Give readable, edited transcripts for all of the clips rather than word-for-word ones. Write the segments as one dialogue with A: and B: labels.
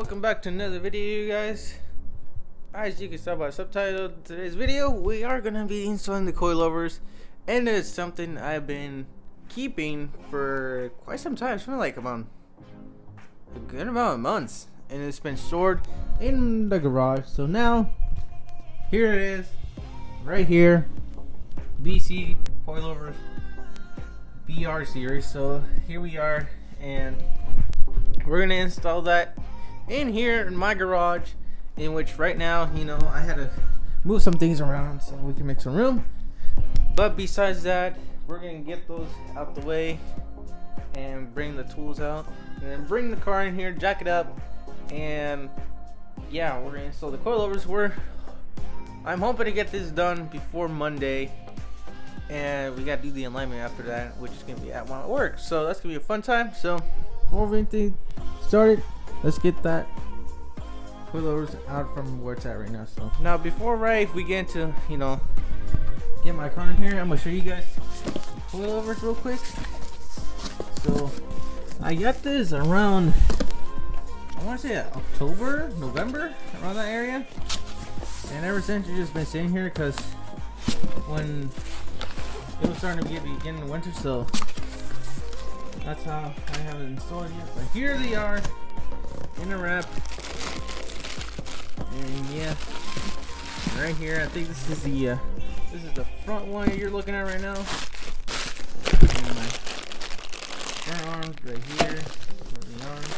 A: Welcome back to another video, you guys. As you can tell by the subtitle of today's video, we are gonna be installing the coilovers, and it's something I've been keeping for quite some time. It's been like about a good amount of months, and it's been stored in the garage. So now here it is, right here, BC coilovers BR series. So here we are, and we're gonna install that in here in my garage, in which right now, you know, I had to move some things around so we can make some room. But besides that, we're gonna get those out the way and bring the tools out, and then bring the car in here, jack it up, and yeah, we're gonna install the coilovers. I'm hoping to get this done before Monday, and we gotta do the alignment after that, which is gonna be at my work. So that's gonna be a fun time. So before we get started, let's get that coilovers out from where it's at right now. So now, before we get into, you know, get my car in here, I'm gonna show you guys coilovers real quick. So I got this around, I want to say October, November, around that area, and ever since it's just been sitting here because when it was starting to get beginning of winter, so that's how I haven't installed yet. But here they are in a wrap, and yeah, right here. I think this is the front one you're looking at right now. And my front arms right here. The arms.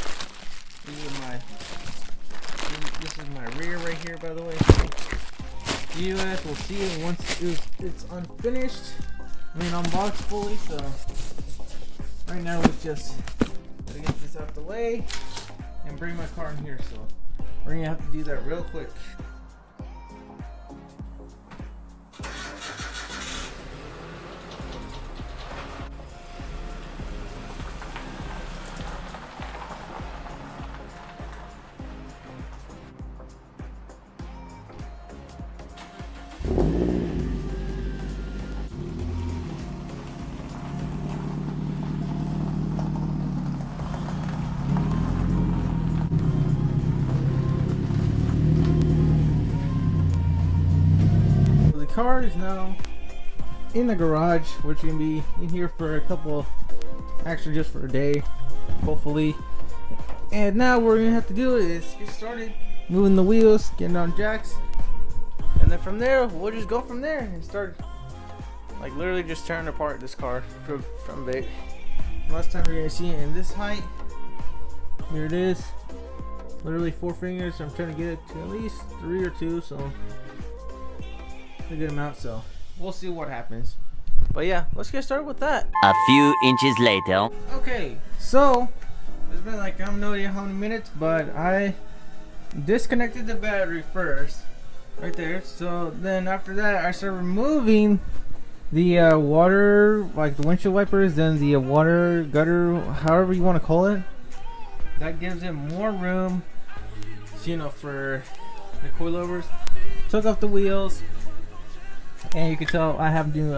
A: This is my rear right here, by the way. You guys will see it once it's unfinished. I mean, unboxed fully. So right now we just gotta get this out the way and bring my car in here. So we're gonna have to do that real quick. The car is now in the garage, which can be in here for a couple, actually just for a day, hopefully. And now what we're gonna have to do is get started moving the wheels, getting on jacks, and then from there we'll just go from there and start, like, literally just tearing apart this car from bait. Last time you're gonna see it in this height. Here it is, literally 4 fingers. I'm trying to get it to at least 3 or 2, so a good amount. So we'll see what happens. But yeah, let's get started with that.
B: A few inches later.
A: Okay, so it's been like, I don't know how many minutes, but I disconnected the battery first, right there. So then after that, I started removing the water, like the windshield wipers, then the water gutter, however you want to call it. That gives it more room, you know, for the coilovers. Took off the wheels, and you can tell I have new,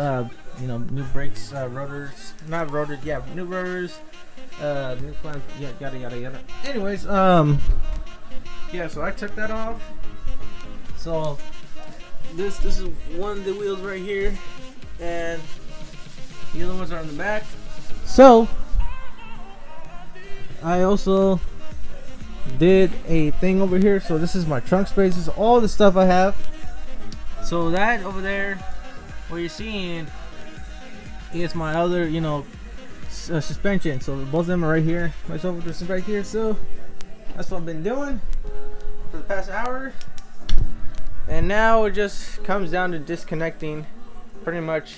A: you know, new brakes, rotors, not rotors, yeah, new rotors, new clamps, yeah, yada yada yada. Anyways, yeah, so I took that off. So this is one of the wheels right here, and the other ones are on the back. So I also did a thing over here. So this is my trunk space. This is all the stuff I have. So that over there, what you're seeing, is my other, you know, suspension. So both of them are right here. Myself, this is right here. So that's what I've been doing for the past hour. And now it just comes down to disconnecting pretty much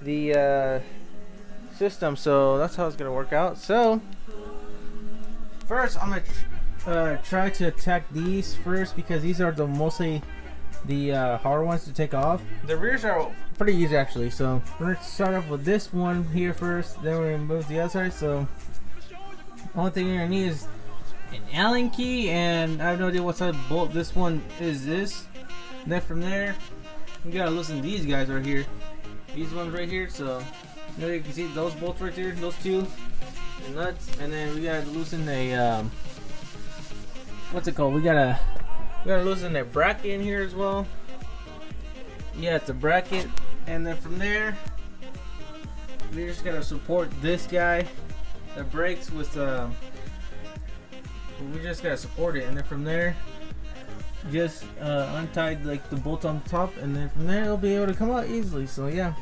A: the system. So that's how it's gonna work out. So first, I'm gonna try to attack these first, because these are mostly the harder ones to take off. The rears are pretty easy actually. So we're gonna start off with this one here first, then we're gonna move to the other side. So only thing you're gonna need is an Allen key, and I have no idea what side bolt this one is. Then from there, you gotta loosen these guys right here, these ones right here. So you know, you can see those bolts right there, those two, the nuts, and then we gotta loosen a what's it called? We gotta loosen that bracket in here as well. Yeah, it's a bracket, and then from there, we just gotta support this guy that breaks with we just gotta support it, and then from there, just untie like the bolt on top, and then from there it'll be able to come out easily. So yeah,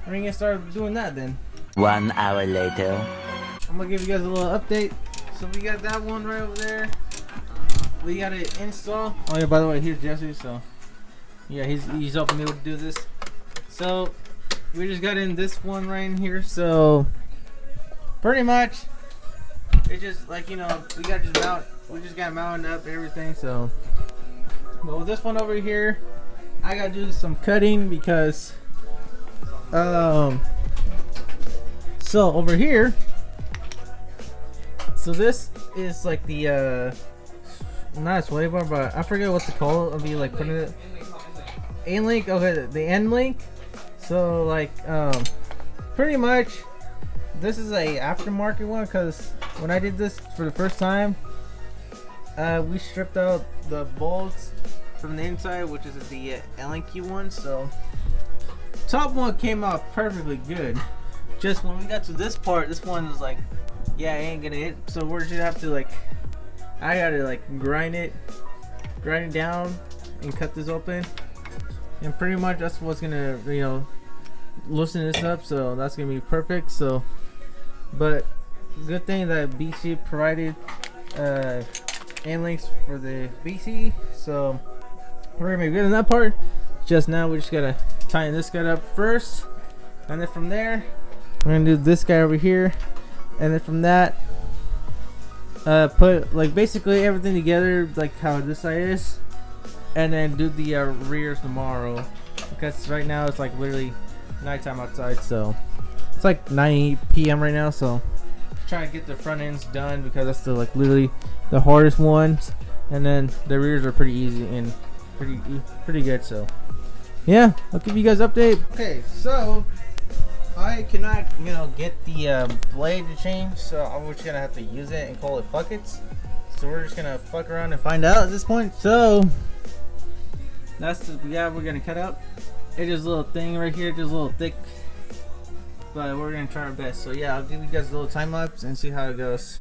A: we're gonna get started doing that then.
B: 1 hour later.
A: I'm gonna give you guys a little update. So we got that one right over there. We got it install. Oh yeah, by the way, here's Jesse. So yeah, he's helping me to do this. So we just got in this one right in here. So pretty much it's just like, you know, we got mounted up everything. So but with this one over here, I gotta do some cutting because so over here, so this is like the not a sway bar, but I forget what to call it. I'll be like putting it end link. Okay, the end link. So like pretty much this is a aftermarket one, because when I did this for the first time, we stripped out the bolts from the inside, which is the LNQ one. So top one came out perfectly good. Just when we got to this part, this one was like, yeah, it ain't gonna hit. So we're just have to like, I gotta like grind it down and cut this open, and pretty much that's what's gonna, you know, loosen this up. So that's gonna be perfect. So, but good thing that BC provided end links for the BC. So we're gonna be good in that part. Just now we just gotta tighten this guy up first, and then from there we're gonna do this guy over here, and then from that put like basically everything together like how this side is, and then do the rears tomorrow, because right now it's like literally nighttime outside. So it's like 9 p.m. right now, so just trying to get the front ends done because that's the like literally the hardest ones, and then the rears are pretty easy and pretty good. So yeah, I'll give you guys an update. Okay, so I cannot, you know, get the blade to change, so I'm just gonna have to use it and call it fuck it. So we're just gonna fuck around and find out at this point. So that's the guy we're gonna cut out. It's just a little thing right here, just a little thick, but we're gonna try our best. So yeah, I'll give you guys a little time lapse and see how it goes.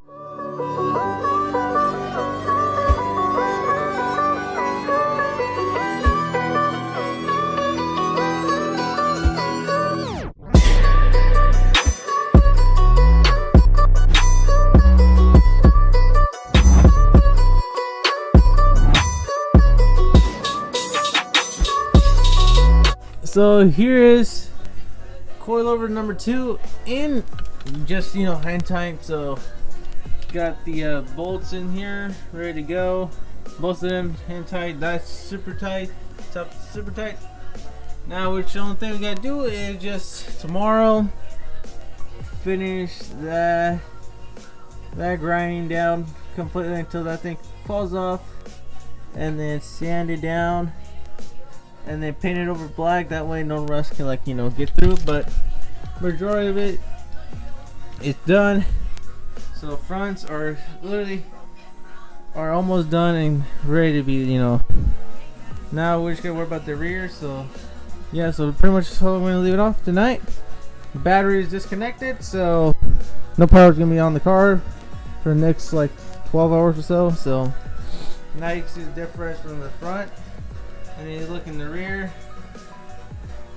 A: So here is coilover number 2 in just, you know, hand tight. So got the bolts in here ready to go, both of them hand tight. That's super tight, top super tight. Now which the only thing we gotta do is just tomorrow finish that grinding down completely until that thing falls off, and then sand it down, and then paint it over black. That way no rust can, like, you know, get through. But majority of it is done. So fronts are literally almost done and ready to be, you know. Now we're just gonna worry about the rear. So yeah, so pretty much that's how I'm gonna leave it off tonight. The battery is disconnected, so no power is gonna be on the car for the next like 12 hours or so. So now you can see the difference from the front. And then you look in the rear,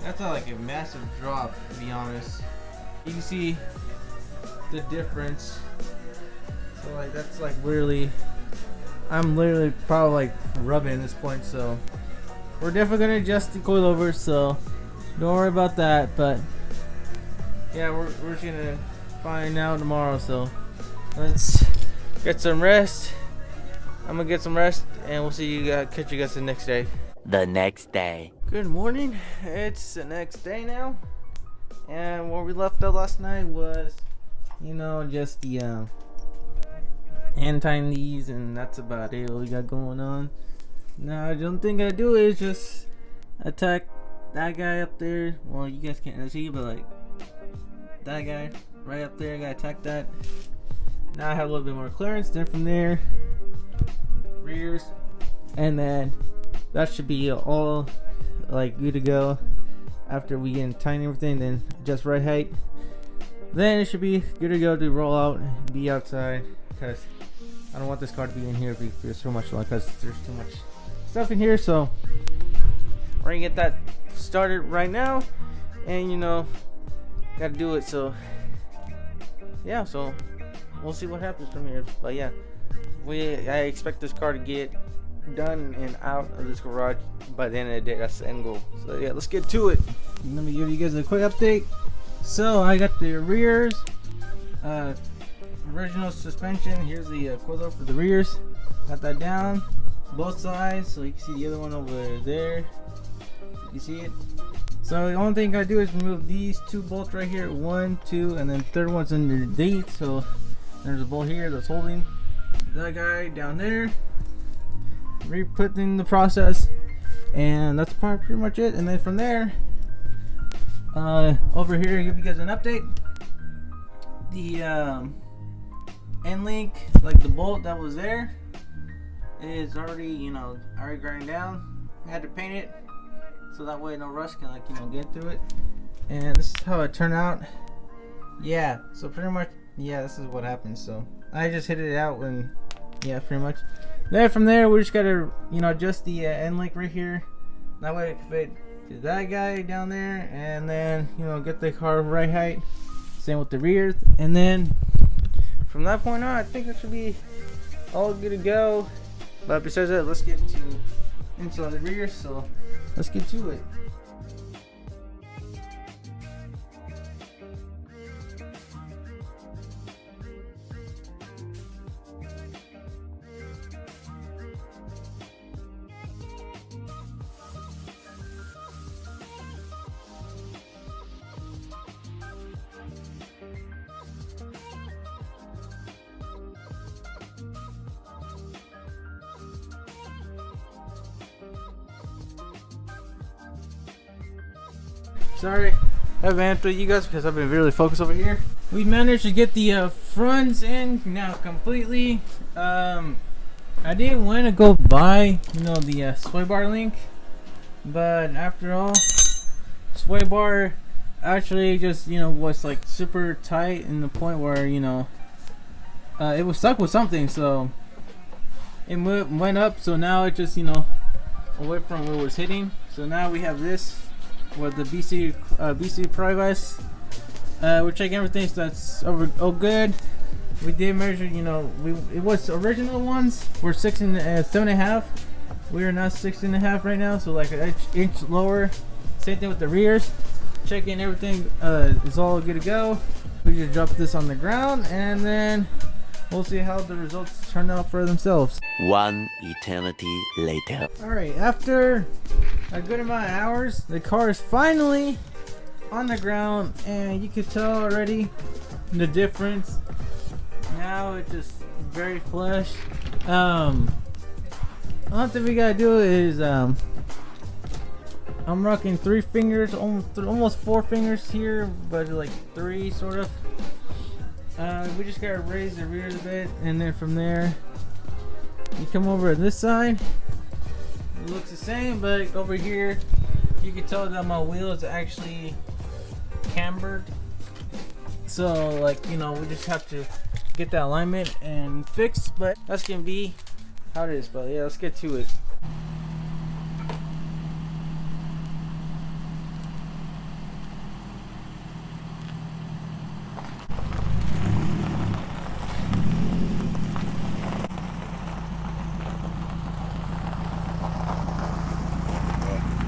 A: that's not like a massive drop, to be honest. You can see the difference. So like that's like really, I'm literally probably like rubbing at this point. So we're definitely gonna adjust the coilovers, so don't worry about that. But yeah, we're just gonna find out tomorrow. So let's get some rest. I'm gonna get some rest, and we'll see you guys, catch you guys the next day.
B: The next day.
A: Good morning. It's the next day now, and where we left out last night was, you know, just the hand tying these, and that's about it. What we got going on now. The only thing I do is just attack that guy up there. Well, you guys can't see, but like that guy right up there, I gotta attack that. Now I have a little bit more clearance. Then from there, rears, and then that should be all like good to go. After we get tighten everything, then adjust right height, then it should be good to go to roll out and be outside, because I don't want this car to be in here if there's so much, because there's too much stuff in here. So we're gonna get that started right now, and you know, gotta do it. So yeah, so we'll see what happens from here. But yeah, I expect this car to get done and out of this garage by the end of the day. That's the end goal. So yeah, let's get to it. Let me give you guys a quick update. So I got the rears, original suspension. Here's the coilover for the rears. Got that down both sides, so you can see the other one over there. You see it? So the only thing I do is remove these two bolts right here, 1, 2, and then third one's underneath. So there's a bolt here that's holding that guy down there. Re-put in the process, and that's probably pretty much it. And then from there, over here, give you guys an update. The end link, like the bolt that was there, is already, you know, already grind down. I had to paint it so that way no rust can, like, you know, get through it. And this is how it turned out. Yeah, so pretty much, yeah, this is what happened. So I just hit it out, and yeah, pretty much. Then from there, we just gotta, you know, adjust the end link right here. That way it can fit to that guy down there, and then, you know, get the car right height. Same with the rears, and then from that point on, I think it should be all good to go. But besides that, let's get into the rears. So let's get to it. Sorry, I haven't answered you guys because I've been really focused over here. We managed to get the fronts in now completely. I didn't want to go buy, you know, the sway bar link, but after all, sway bar actually just, you know, was like super tight in the point where, you know, it was stuck with something, so it went up. So now it just, you know, away from where it was hitting. So now we have this with the BC progress. We're checking everything, so that's all good. We did measure, you know, it was original ones were 7.5. We are now 6.5 right now, so like an inch lower. Same thing with the rears. Checking everything is all good to go. We just drop this on the ground, and then we'll see how the results turn out for themselves.
B: One eternity later.
A: Alright, after a good amount of hours, the car is finally on the ground, and you can tell already the difference. Now it's just very flush. Only thing we gotta do is I'm rocking 3 fingers, almost 4 fingers here, but like 3 sort of. We just gotta raise the rear a bit, and then from there you come over to this side. It looks the same, but over here you can tell that my wheel is actually cambered. So, like, you know, we just have to get that alignment and fix, but that's gonna be how it is. But yeah, let's get to it.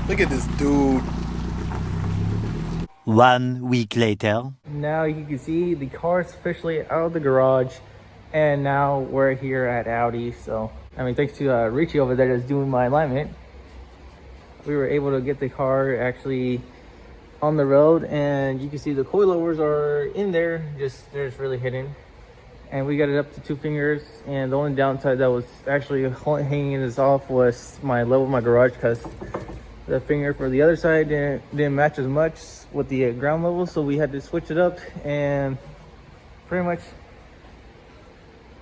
C: Look at this dude.
B: 1 week later.
A: Now you can see the car is officially out of the garage, and now we're here at Audi. So, I mean, thanks to Richie over there that's doing my alignment, we were able to get the car actually on the road, and you can see the coilovers are in there, they're just really hidden. And we got it up to 2 fingers, and the only downside that was actually hanging this off was my level of my garage, because the finger for the other side didn't match as much with the ground level, so we had to switch it up, and pretty much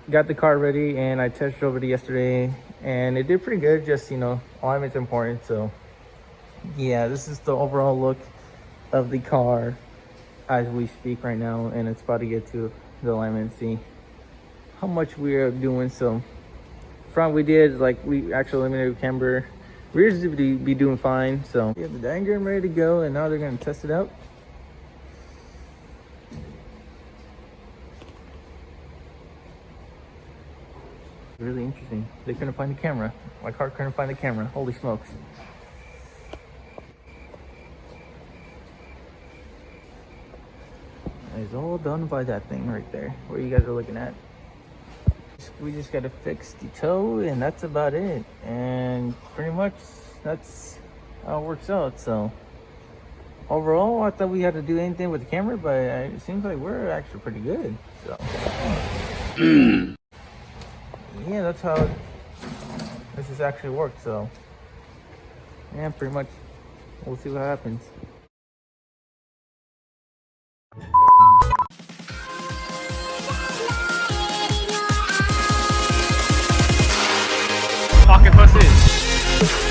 A: got the car ready. And I test drove it yesterday, and it did pretty good. Just, you know, alignment's important. So yeah, this is the overall look of the car as we speak right now, and it's about to get to the alignment, see how much we are doing. So front, we did, like, we actually eliminated camber. Rears would be doing fine. So we have the diagram ready to go, and now they're going to test it out. Really interesting. They couldn't find the camera. My car couldn't find the camera. Holy smokes. It's all done by that thing right there, where you guys are looking at. We just got to fix the toe, and that's about it. And pretty much that's how it works out. So overall, I thought we had to do anything with the camera, but it seems like we're actually pretty good. So yeah, that's how this has actually worked. So yeah, pretty much we'll see what happens. Pocket pussies.